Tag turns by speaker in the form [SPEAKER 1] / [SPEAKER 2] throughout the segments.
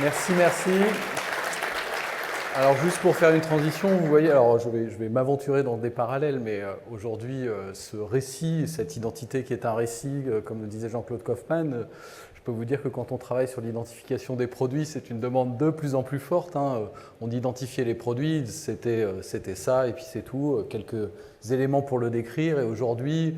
[SPEAKER 1] Merci, merci. Alors juste pour faire une transition, vous voyez, alors je vais m'aventurer dans des parallèles, mais aujourd'hui, ce récit, cette identité qui est un récit, comme le disait Jean-Claude Kaufmann, je peux vous dire que quand on travaille sur l'identification des produits, c'est une demande de plus en plus forte. On identifiait les produits, c'était ça, et puis c'est tout, quelques éléments pour le décrire, et aujourd'hui,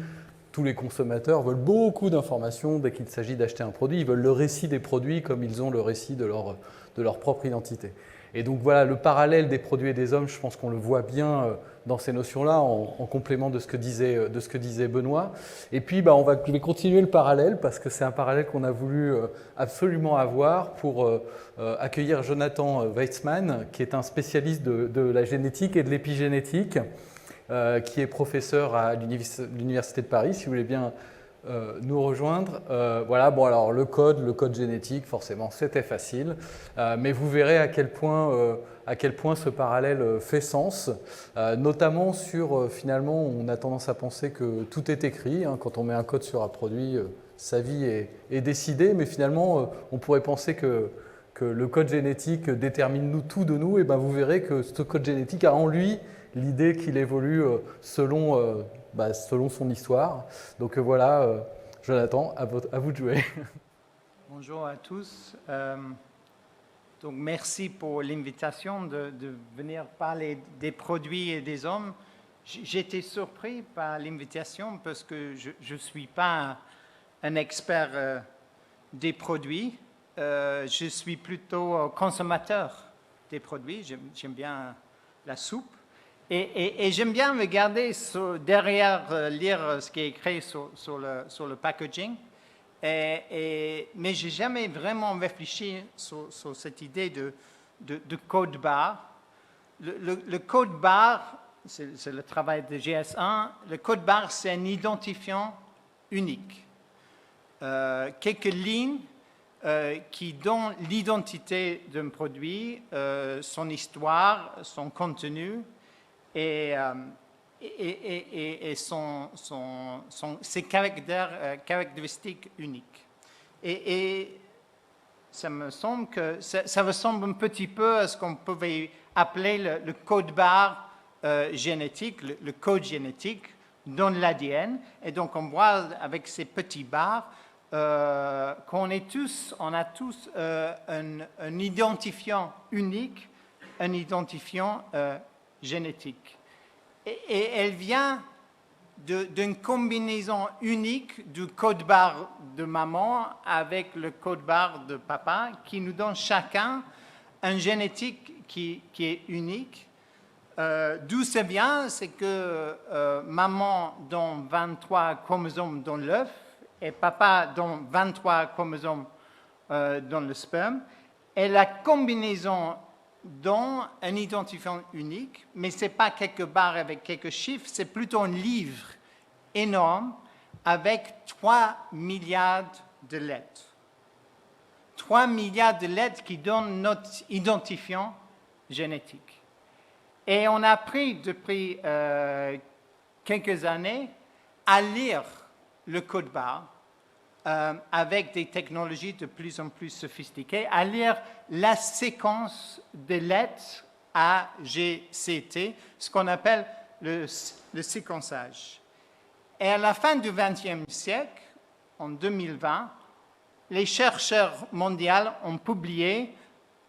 [SPEAKER 1] tous les consommateurs veulent beaucoup d'informations dès qu'il s'agit d'acheter un produit. Ils veulent le récit des produits comme ils ont le récit de leur propre identité. Et donc voilà, le parallèle des produits et des hommes, je pense qu'on le voit bien dans ces notions-là, en complément de ce que disait Benoît. Et puis je vais continuer le parallèle, parce que c'est un parallèle qu'on a voulu absolument avoir pour accueillir Jonathan Weizmann, qui est un spécialiste de la génétique et de l'épigénétique, qui est professeur à l'Université de Paris, si vous voulez bien nous rejoindre. Voilà, bon alors le code génétique, forcément, c'était facile, mais vous verrez à quel point ce parallèle fait sens, notamment sur, finalement, on a tendance à penser que tout est écrit, quand on met un code sur un produit, sa vie est décidée, mais finalement, on pourrait penser que le code génétique détermine tout de nous, et ben vous verrez que ce code génétique a en lui l'idée qu'il évolue selon son histoire. Donc voilà, Jonathan, à vous de jouer.
[SPEAKER 2] Bonjour à tous. Donc merci pour l'invitation de venir parler des produits et des hommes. J'étais surpris par l'invitation parce que je ne suis pas un expert des produits. Je suis plutôt consommateur des produits. J'aime bien la soupe. Et j'aime bien regarder derrière, lire ce qui est écrit sur le packaging. Mais je n'ai jamais vraiment réfléchi sur cette idée de code barre. Le code barre, c'est le travail de GS1. Le code barre, c'est un identifiant unique. Quelques lignes qui donnent l'identité d'un produit, son histoire, son contenu et ses caractéristiques uniques. Et ça me semble que ça ressemble un petit peu à ce qu'on pouvait appeler le code barre génétique, le code génétique dans l'ADN. Et donc on voit avec ces petits barres qu'on a tous un identifiant unique, un identifiant génétique. Et elle vient d'une combinaison unique du code barre de maman avec le code barre de papa qui nous donne chacun un génétique qui est unique. D'où ça vient, c'est que maman donne 23 chromosomes dans l'œuf et papa donne 23 chromosomes dans le sperme. Et la combinaison donne un identifiant unique, mais ce n'est pas quelques barres avec quelques chiffres, c'est plutôt un livre énorme avec 3 milliards de lettres. 3 milliards de lettres qui donnent notre identifiant génétique. Et on a appris depuis quelques années à lire le code barre avec des technologies de plus en plus sophistiquées, à lire la séquence de lettres A, G, C, T, ce qu'on appelle le séquençage. Et à la fin du XXe siècle, en 2020, les chercheurs mondiaux ont publié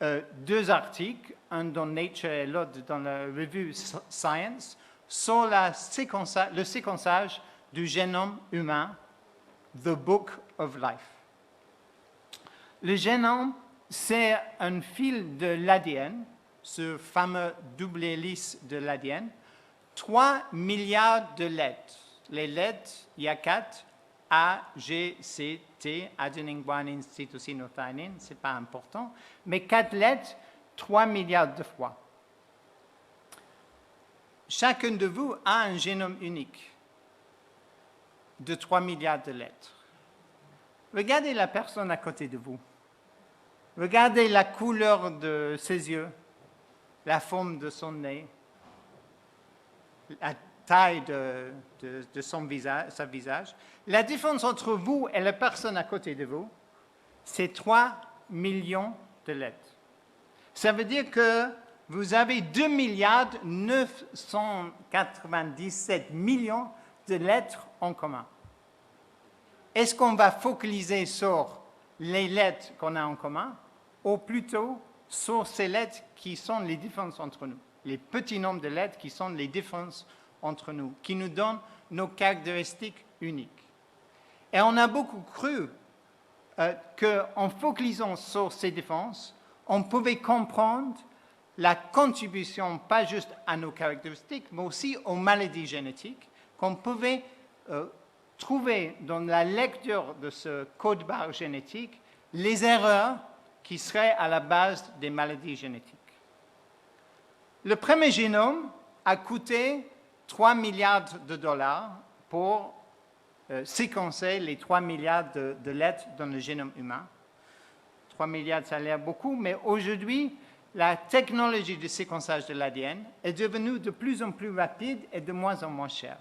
[SPEAKER 2] 2 articles, un dans Nature et l'autre dans la revue Science, sur le séquençage du génome humain, The Book of Life. Le génome, c'est un fil de l'ADN, ce fameux double hélice de l'ADN, 3 milliards de lettres. Les lettres, il y a 4, A, G, C, T, adenine, guanine, cytosine, thymine, ce n'est pas important, mais 4 lettres, 3 milliards de fois. Chacun de vous a un génome unique de 3 milliards de lettres. Regardez la personne à côté de vous. Regardez la couleur de ses yeux, la forme de son nez, la taille de son visage. La différence entre vous et la personne à côté de vous, c'est 3 millions de lettres. Ça veut dire que vous avez 2 997 millions de lettres en commun. Est-ce qu'on va focaliser sur les lettres qu'on a en commun ou plutôt sur ces lettres qui sont les différences entre nous, les petits nombres de lettres qui sont les différences entre nous, qui nous donnent nos caractéristiques uniques. Et on a beaucoup cru qu'en focalisant sur ces différences, on pouvait comprendre la contribution, pas juste à nos caractéristiques, mais aussi aux maladies génétiques, qu'on pouvait trouver dans la lecture de ce code-barre génétique les erreurs qui seraient à la base des maladies génétiques. Le premier génome a coûté 3 milliards de dollars pour séquencer les 3 milliards de lettres dans le génome humain. 3 milliards, ça a l'air beaucoup, mais aujourd'hui, la technologie de séquençage de l'ADN est devenue de plus en plus rapide et de moins en moins chère.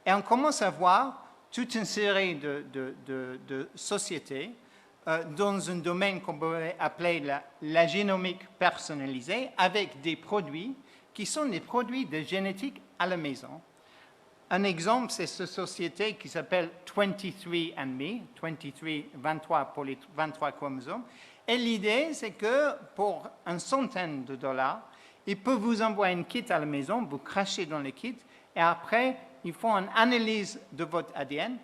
[SPEAKER 2] Et on commence à voir toute une série de sociétés dans un domaine qu'on pourrait appeler la génomique personnalisée, avec des produits qui sont des produits de génétique à la maison. Un exemple, c'est cette société qui s'appelle 23andMe, 23 pour les 23 chromosomes. Et l'idée, c'est que pour une centaine de dollars, ils peuvent vous envoyer une kit à la maison, vous crachez dans le kit, et après, ils font une analyse de votre ADN,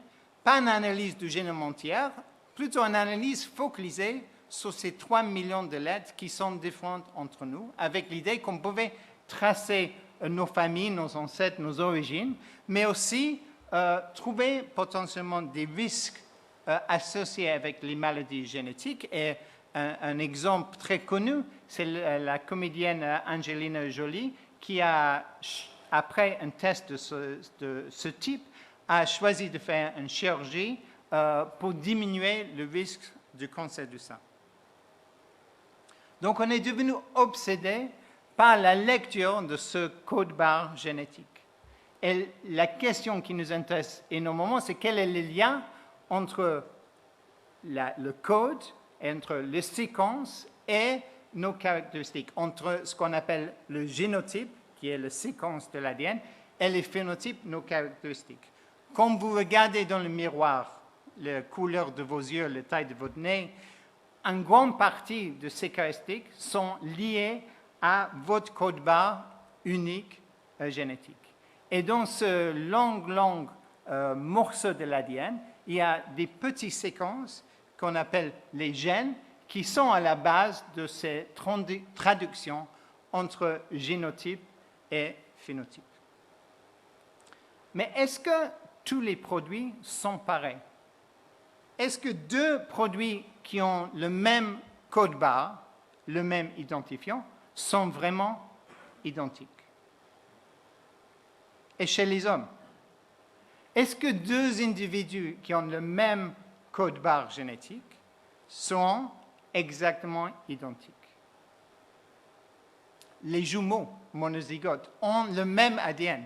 [SPEAKER 2] pas une analyse du génome entier, plutôt une analyse focalisée sur ces 3 millions de lettres qui sont différentes entre nous, avec l'idée qu'on pouvait tracer nos familles, nos ancêtres, nos origines, mais aussi trouver potentiellement des risques associés avec les maladies génétiques. Et un exemple très connu, c'est la comédienne Angelina Jolie, qui a, après un test de ce type, a choisi de faire une chirurgie pour diminuer le risque du cancer du sein. Donc, on est devenu obsédé par la lecture de ce code-barre génétique. Et la question qui nous intéresse énormément, c'est quel est le lien entre le code, entre les séquences et nos caractéristiques, entre ce qu'on appelle le génotype, qui est la séquence de l'ADN, et les phénotypes, nos caractéristiques. Quand vous regardez dans le miroir la couleur de vos yeux, la taille de votre nez, une grande partie de ces caractéristiques sont liées à votre code-barre unique génétique. Et dans ce long morceau de l'ADN, il y a des petites séquences qu'on appelle les gènes qui sont à la base de ces traductions entre génotype et phénotype. Mais est-ce que tous les produits sont pareils? Est-ce que deux produits qui ont le même code-barre, le même identifiant, sont vraiment identiques? Et chez les hommes, est-ce que deux individus qui ont le même code-barre génétique sont exactement identiques? Les jumeaux monozygotes ont le même ADN.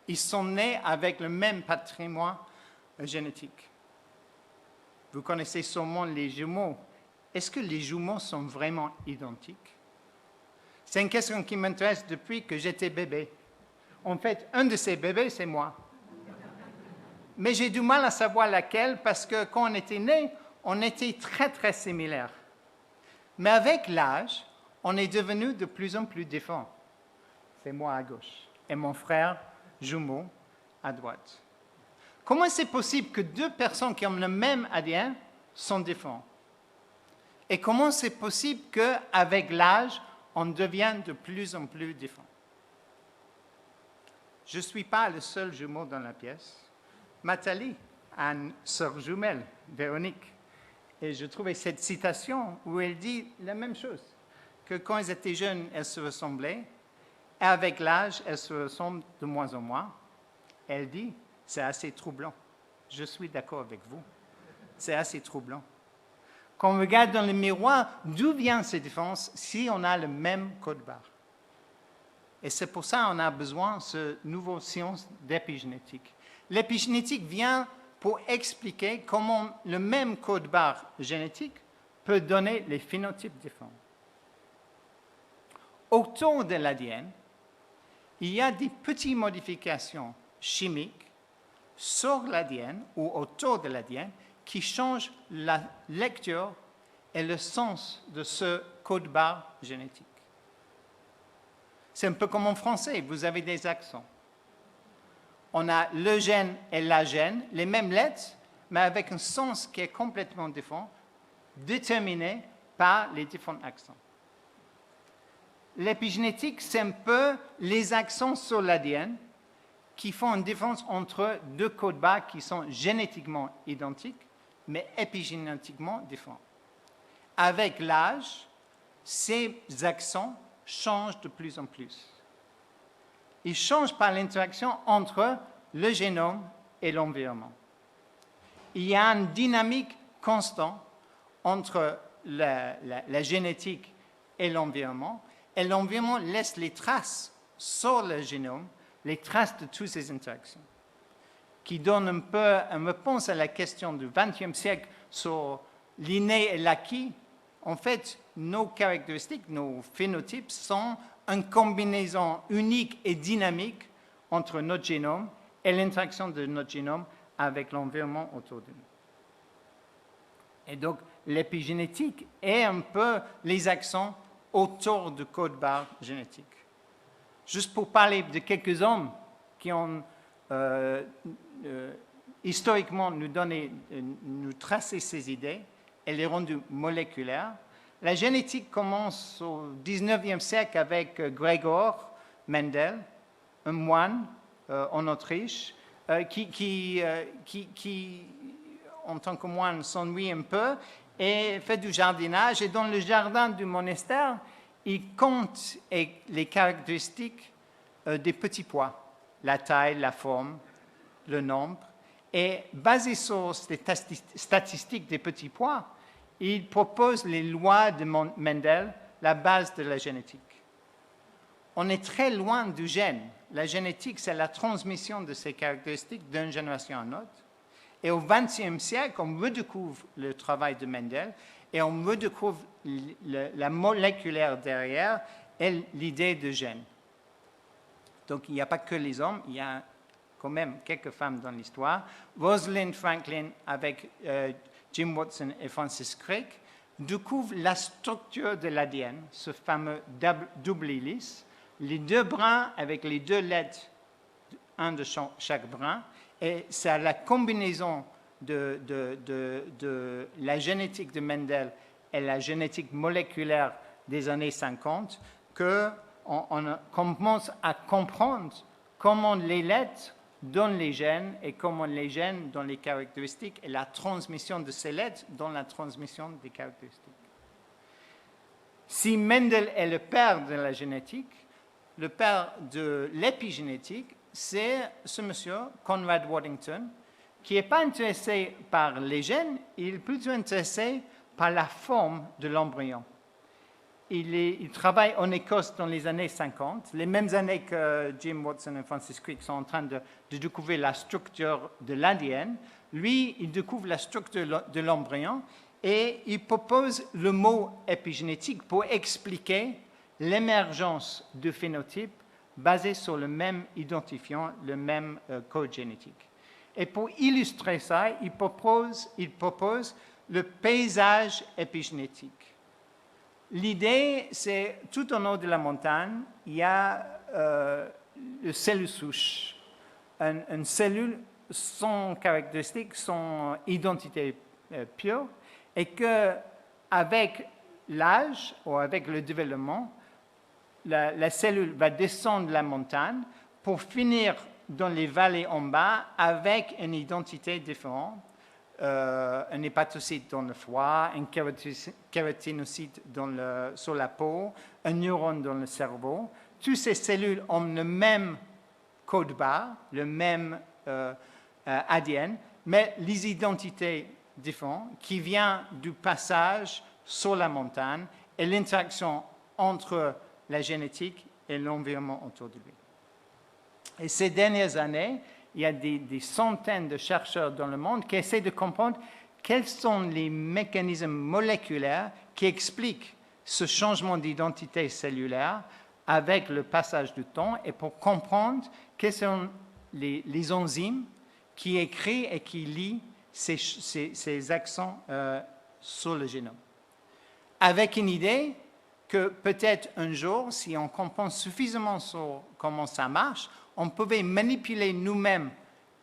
[SPEAKER 2] Ils sont nés avec le même patrimoine génétique. Vous connaissez sûrement les jumeaux. Est-ce que les jumeaux sont vraiment identiques? C'est une question qui m'intéresse depuis que j'étais bébé. En fait, un de ces bébés, c'est moi. Mais j'ai du mal à savoir laquelle parce que quand on était nés, on était très, très similaires. Mais avec l'âge, on est devenus de plus en plus différents. C'est moi à gauche et mon frère jumeau à droite. Comment c'est possible que deux personnes qui ont le même ADN sont différentes? Et comment c'est possible qu'avec l'âge, on devient de plus en plus différent? Je ne suis pas le seul jumeau dans la pièce. Nathalie a une sœur jumelle, Véronique. Et je trouvais cette citation où elle dit la même chose, que quand elles étaient jeunes, elles se ressemblaient, et avec l'âge, elles se ressemblent de moins en moins. Elle dit, c'est assez troublant. Je suis d'accord avec vous. C'est assez troublant. Quand on regarde dans le miroir, d'où viennent ces différences si on a le même code-barre? Et c'est pour ça qu'on a besoin de cette nouvelle science d'épigénétique. L'épigénétique vient pour expliquer comment le même code-barre génétique peut donner les phénotypes différents. Autour de l'ADN, il y a des petites modifications chimiques sur l'ADN ou autour de l'ADN qui changent la lecture et le sens de ce code-barre génétique. C'est un peu comme en français, vous avez des accents. On a le gène et la gène, les mêmes lettres, mais avec un sens qui est complètement différent, déterminé par les différents accents. L'épigénétique, c'est un peu les accents sur l'ADN qui font une différence entre deux codes barres qui sont génétiquement identiques, mais épigénétiquement différents. Avec l'âge, ces accents changent de plus en plus. Ils changent par l'interaction entre le génome et l'environnement. Il y a une dynamique constante entre la génétique et l'environnement laisse les traces sur le génome, les traces de toutes ces interactions, qui donne un peu une réponse à la question du XXe siècle sur l'inné et l'acquis. En fait, nos caractéristiques, nos phénotypes sont une combinaison unique et dynamique entre notre génome et l'interaction de notre génome avec l'environnement autour de nous. Et donc, l'épigénétique est un peu les accents autour du code-barre génétique. Juste pour parler de quelques hommes qui ont historiquement nous tracé ces idées et les rendu moléculaires. La génétique commence au XIXe siècle avec Gregor Mendel, un moine en Autriche, qui, en tant que moine, s'ennuie un peu et fait du jardinage. Et dans le jardin du monastère, il compte les caractéristiques des petits pois, la taille, la forme, le nombre. Et basé sur les statistiques des petits pois, il propose les lois de Mendel, la base de la génétique. On est très loin du gène. La génétique, c'est la transmission de ces caractéristiques d'une génération à l'autre. Et au XXe siècle, on redécouvre le travail de Mendel et on redécouvre la moléculaire derrière et l'idée de gène. Donc, il n'y a pas que les hommes, il y a quand même quelques femmes dans l'histoire. Rosalind Franklin, avec Jim Watson et Francis Crick, découvre la structure de l'ADN, ce fameux double hélice, les deux brins avec les deux lettres, un de chaque brin, et c'est à la combinaison de la génétique de Mendel et la génétique moléculaire des années 50 qu'on commence à comprendre comment les lettres donnent les gènes et comment les gènes donnent les caractéristiques et la transmission de ces lettres donne la transmission des caractéristiques. Si Mendel est le père de la génétique, le père de l'épigénétique, c'est ce monsieur, Conrad Waddington, qui n'est pas intéressé par les gènes, il est plutôt intéressé par la forme de l'embryon. Il travaille en Écosse dans les années 50, les mêmes années que Jim Watson et Francis Crick sont en train de découvrir la structure de l'ADN. Lui, il découvre la structure de l'embryon et il propose le mot épigénétique pour expliquer l'émergence de phénotypes basés sur le même identifiant, le même code génétique. Et pour illustrer ça, il propose le paysage épigénétique. L'idée, c'est tout en haut de la montagne, il y a une cellule souche. Une cellule, son caractéristique, son identité pure, et qu'avec l'âge ou avec le développement, la cellule va descendre la montagne pour finir dans les vallées en bas avec une identité différente. Un hépatocyte dans le foie, un kératinocyte sur la peau, un neurone dans le cerveau. Toutes ces cellules ont le même code barre, le même ADN, mais les identités différentes qui viennent du passage sur la montagne et l'interaction entre la génétique et l'environnement autour de lui. Et ces dernières années, il y a des centaines de chercheurs dans le monde qui essaient de comprendre quels sont les mécanismes moléculaires qui expliquent ce changement d'identité cellulaire avec le passage du temps et pour comprendre quels sont les enzymes qui écrivent et qui lient ces accents sur le génome. Avec une idée que peut-être un jour, si on comprend suffisamment sur comment ça marche, on pouvait manipuler nous-mêmes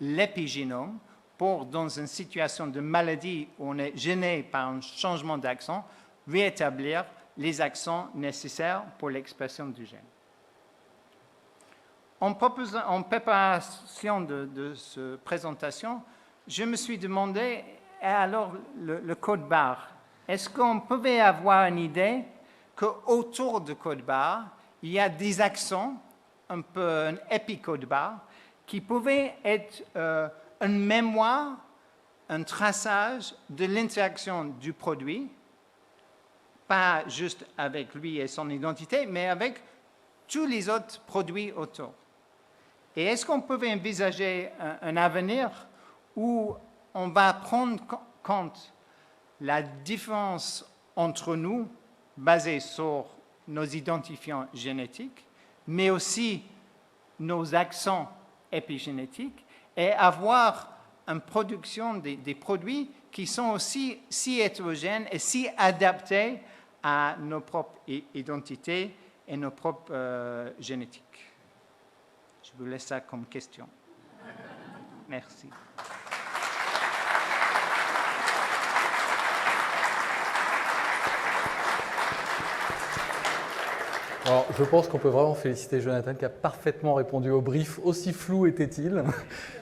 [SPEAKER 2] l'épigénome pour, dans une situation de maladie où on est gêné par un changement d'accent, rétablir les accents nécessaires pour l'expression du gène. En préparation de cette présentation, je me suis demandé, alors le code barre, est-ce qu'on pouvait avoir une idée qu'autour du code barre, il y a des accents, un peu un épicode barre, qui pouvaient être une mémoire, un traçage de l'interaction du produit, pas juste avec lui et son identité, mais avec tous les autres produits autour. Et est-ce qu'on pouvait envisager un avenir où on va prendre compte la différence entre nous, basée sur nos identifiants génétiques, mais aussi nos accents épigénétiques, et avoir une production des produits qui sont aussi si hétérogènes et si adaptés à nos propres identités et nos propres génétiques. Je vous laisse ça comme question. Merci.
[SPEAKER 1] Alors, je pense qu'on peut vraiment féliciter Jonathan qui a parfaitement répondu au brief, aussi flou était-il.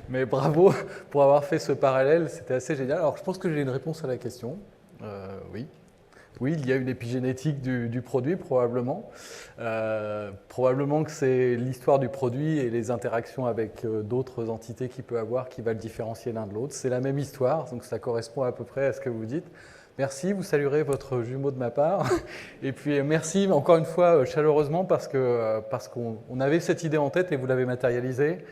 [SPEAKER 1] Mais bravo pour avoir fait ce parallèle, c'était assez génial. Alors, je pense que j'ai une réponse à la question. Oui. Oui, il y a une épigénétique du produit, probablement. Probablement que c'est l'histoire du produit et les interactions avec d'autres entités qu'il peut avoir qui va le différencier l'un de l'autre. C'est la même histoire, donc ça correspond à peu près à ce que vous dites. Merci, vous saluerez votre jumeau de ma part. Et puis merci encore une fois chaleureusement parce qu'on avait cette idée en tête et vous l'avez matérialisée.